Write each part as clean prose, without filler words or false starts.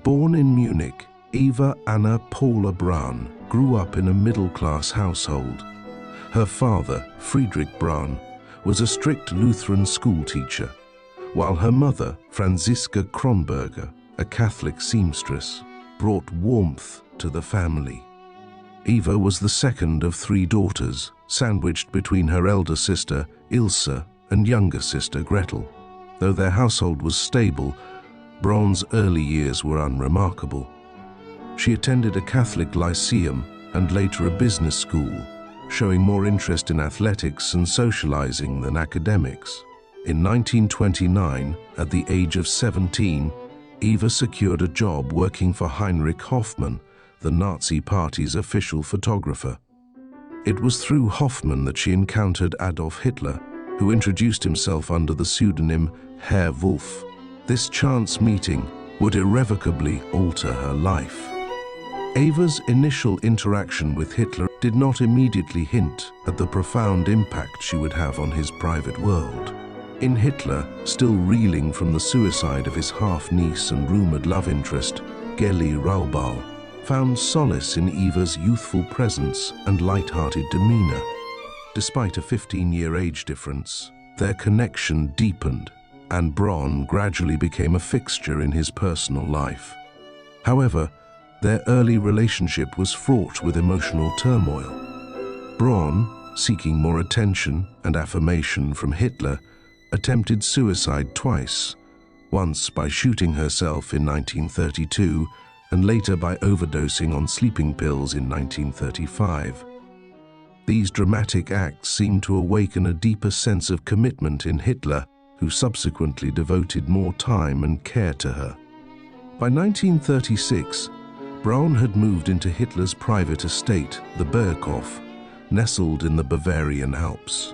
Born in Munich, Eva Anna Paula Braun grew up in a middle-class household. Her father, Friedrich Braun, was a strict Lutheran schoolteacher, while her mother, Franziska Kronberger, a Catholic seamstress, brought warmth to the family. Eva was the second of three daughters, sandwiched between her elder sister, Ilse, and younger sister, Gretel. Though their household was stable, Braun's early years were unremarkable. She attended a Catholic lyceum and later a business school, showing more interest in athletics and socializing than academics. In 1929, at the age of 17, Eva secured a job working for Heinrich Hoffmann, the Nazi Party's official photographer. It was through Hoffmann that she encountered Adolf Hitler, who introduced himself under the pseudonym Herr Wolf. This chance meeting would irrevocably alter her life. Eva's initial interaction with Hitler did not immediately hint at the profound impact she would have on his private world. In Hitler, still reeling from the suicide of his half-niece and rumored love interest, Geli Raubal, found solace in Eva's youthful presence and light-hearted demeanor. Despite a 15-year age difference, their connection deepened, and Braun gradually became a fixture in his personal life. However, their early relationship was fraught with emotional turmoil. Braun, seeking more attention and affirmation from Hitler, attempted suicide twice, once by shooting herself in 1932 and later by overdosing on sleeping pills in 1935. These dramatic acts seemed to awaken a deeper sense of commitment in Hitler, who subsequently devoted more time and care to her. By 1936, Braun had moved into Hitler's private estate, the Berghof, nestled in the Bavarian Alps.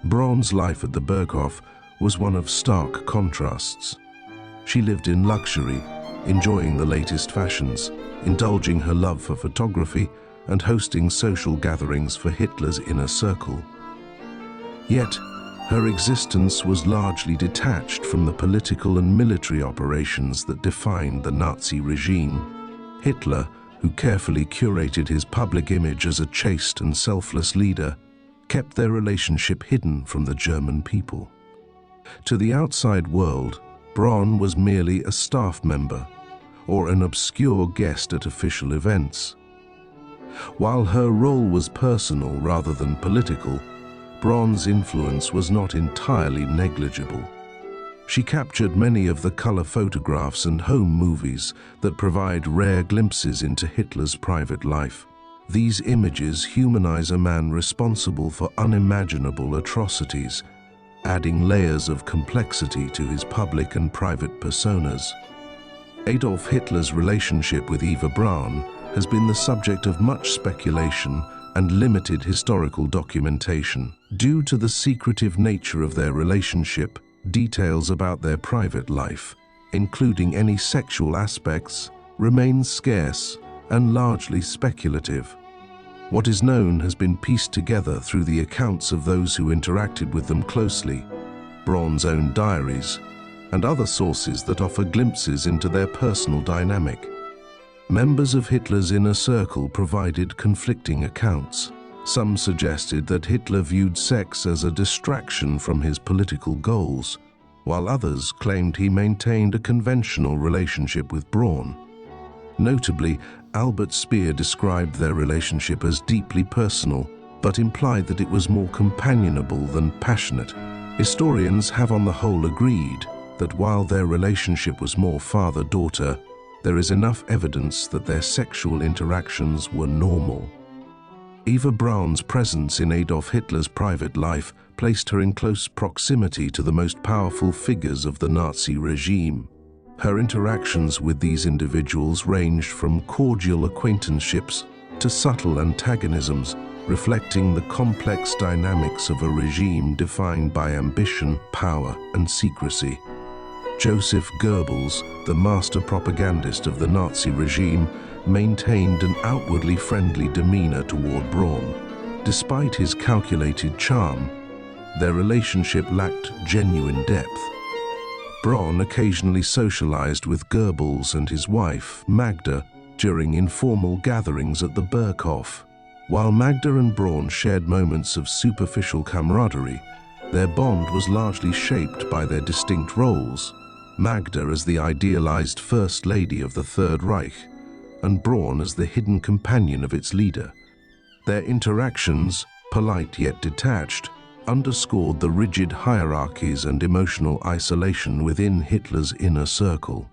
Braun's life at the Berghof was one of stark contrasts. She lived in luxury, enjoying the latest fashions, indulging her love for photography, and hosting social gatherings for Hitler's inner circle. Yet, her existence was largely detached from the political and military operations that defined the Nazi regime. Hitler, who carefully curated his public image as a chaste and selfless leader, kept their relationship hidden from the German people. To the outside world, Braun was merely a staff member or an obscure guest at official events. While her role was personal rather than political, Braun's influence was not entirely negligible. She captured many of the color photographs and home movies that provide rare glimpses into Hitler's private life. These images humanize a man responsible for unimaginable atrocities, adding layers of complexity to his public and private personas. Adolf Hitler's relationship with Eva Braun has been the subject of much speculation and limited historical documentation. Due to the secretive nature of their relationship, details about their private life, including any sexual aspects, remain scarce and largely speculative. What is known has been pieced together through the accounts of those who interacted with them closely, Braun's own diaries, and other sources that offer glimpses into their personal dynamic. Members of Hitler's inner circle provided conflicting accounts. Some suggested that Hitler viewed sex as a distraction from his political goals, while others claimed he maintained a conventional relationship with Braun. Notably, Albert Speer described their relationship as deeply personal, but implied that it was more companionable than passionate. Historians have on the whole agreed that while their relationship was more father-daughter, there is enough evidence that their sexual interactions were normal. Eva Braun's presence in Adolf Hitler's private life placed her in close proximity to the most powerful figures of the Nazi regime. Her interactions with these individuals ranged from cordial acquaintanceships to subtle antagonisms, reflecting the complex dynamics of a regime defined by ambition, power, and secrecy. Joseph Goebbels, the master propagandist of the Nazi regime, maintained an outwardly friendly demeanor toward Braun. Despite his calculated charm, their relationship lacked genuine depth. Braun occasionally socialized with Goebbels and his wife, Magda, during informal gatherings at the Berghof. While Magda and Braun shared moments of superficial camaraderie, their bond was largely shaped by their distinct roles. Magda as the idealized First Lady of the Third Reich, and Braun as the hidden companion of its leader. Their interactions, polite yet detached, underscored the rigid hierarchies and emotional isolation within Hitler's inner circle.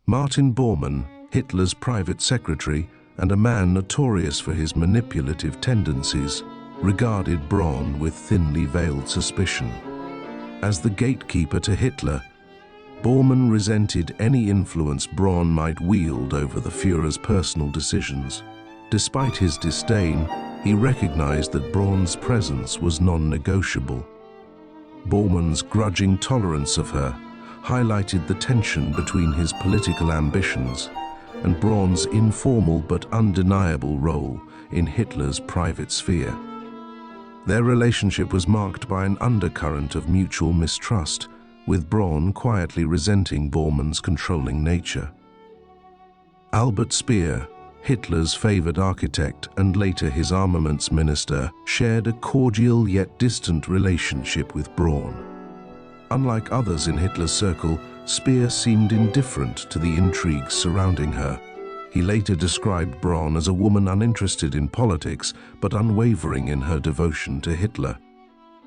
Martin Bormann, Hitler's private secretary and a man notorious for his manipulative tendencies, regarded Braun with thinly veiled suspicion. As the gatekeeper to Hitler, Bormann resented any influence Braun might wield over the Führer's personal decisions. Despite his disdain, he recognized that Braun's presence was non-negotiable. Bormann's grudging tolerance of her highlighted the tension between his political ambitions and Braun's informal but undeniable role in Hitler's private sphere. Their relationship was marked by an undercurrent of mutual mistrust, with Braun quietly resenting Bormann's controlling nature. Albert Speer, Hitler's favored architect and later his armaments minister, shared a cordial yet distant relationship with Braun. Unlike others in Hitler's circle, Speer seemed indifferent to the intrigues surrounding her. He later described Braun as a woman uninterested in politics but unwavering in her devotion to Hitler.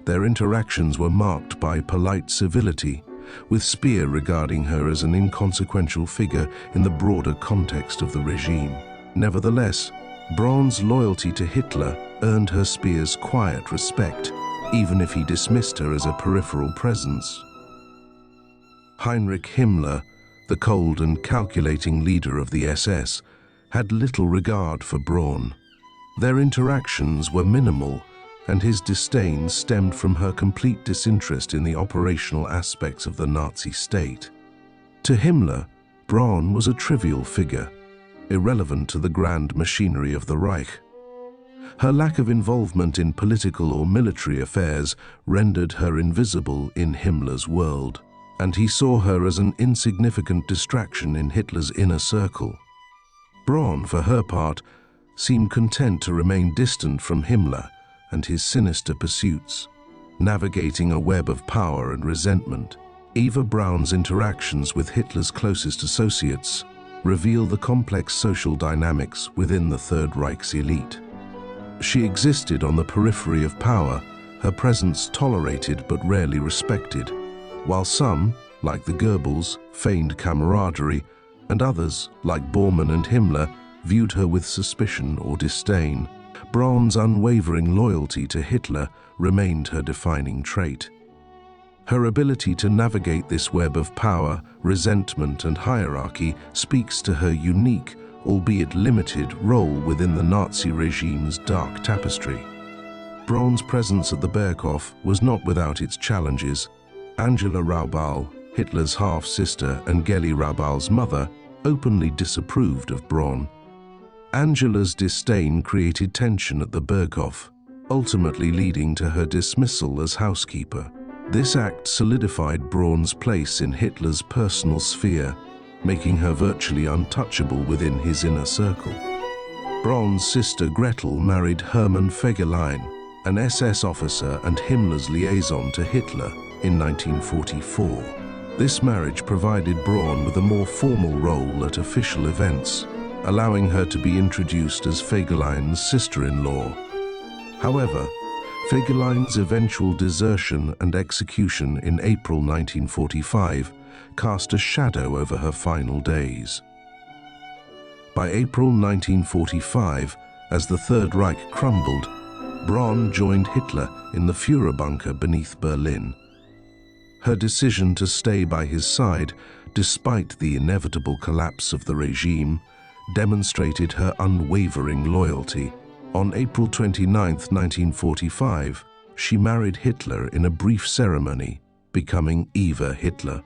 Their interactions were marked by polite civility, with Speer regarding her as an inconsequential figure in the broader context of the regime. Nevertheless, Braun's loyalty to Hitler earned her Speer's quiet respect, even if he dismissed her as a peripheral presence. Heinrich Himmler, the cold and calculating leader of the SS, had little regard for Braun. Their interactions were minimal, and his disdain stemmed from her complete disinterest in the operational aspects of the Nazi state. To Himmler, Braun was a trivial figure, irrelevant to the grand machinery of the Reich. Her lack of involvement in political or military affairs rendered her invisible in Himmler's world, and he saw her as an insignificant distraction in Hitler's inner circle. Braun, for her part, seemed content to remain distant from Himmler and his sinister pursuits, navigating a web of power and resentment. Eva Braun's interactions with Hitler's closest associates reveal the complex social dynamics within the Third Reich's elite. She existed on the periphery of power, her presence tolerated but rarely respected, while some, like the Goebbels, feigned camaraderie, and others, like Bormann and Himmler, viewed her with suspicion or disdain. Braun's unwavering loyalty to Hitler remained her defining trait. Her ability to navigate this web of power, resentment, and hierarchy speaks to her unique, albeit limited, role within the Nazi regime's dark tapestry. Braun's presence at the Berghof was not without its challenges. Angela Raubal, Hitler's half-sister and Geli Raubal's mother, openly disapproved of Braun. Angela's disdain created tension at the Berghof, ultimately leading to her dismissal as housekeeper. This act solidified Braun's place in Hitler's personal sphere, making her virtually untouchable within his inner circle. Braun's sister Gretel married Hermann Fegelein, an SS officer and Himmler's liaison to Hitler, in 1944. This marriage provided Braun with a more formal role at official events, allowing her to be introduced as Fegelein's sister-in-law. However, Fegelein's eventual desertion and execution in April 1945 cast a shadow over her final days. By April 1945, as the Third Reich crumbled, Braun joined Hitler in the Führerbunker beneath Berlin. Her decision to stay by his side, despite the inevitable collapse of the regime, demonstrated her unwavering loyalty. On April 29, 1945, she married Hitler in a brief ceremony, becoming Eva Hitler.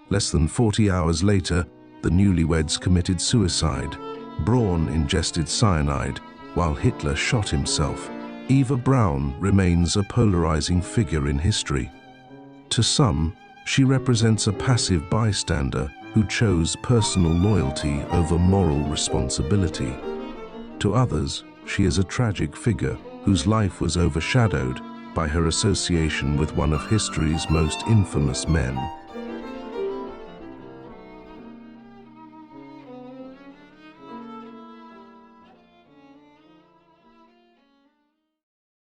Less than 40 hours later, the newlyweds committed suicide. Braun ingested cyanide, while Hitler shot himself. Eva Braun remains a polarizing figure in history. To some, She represents a passive bystander who chose personal loyalty over moral responsibility. To others, she is a tragic figure whose life was overshadowed by her association with one of history's most infamous men.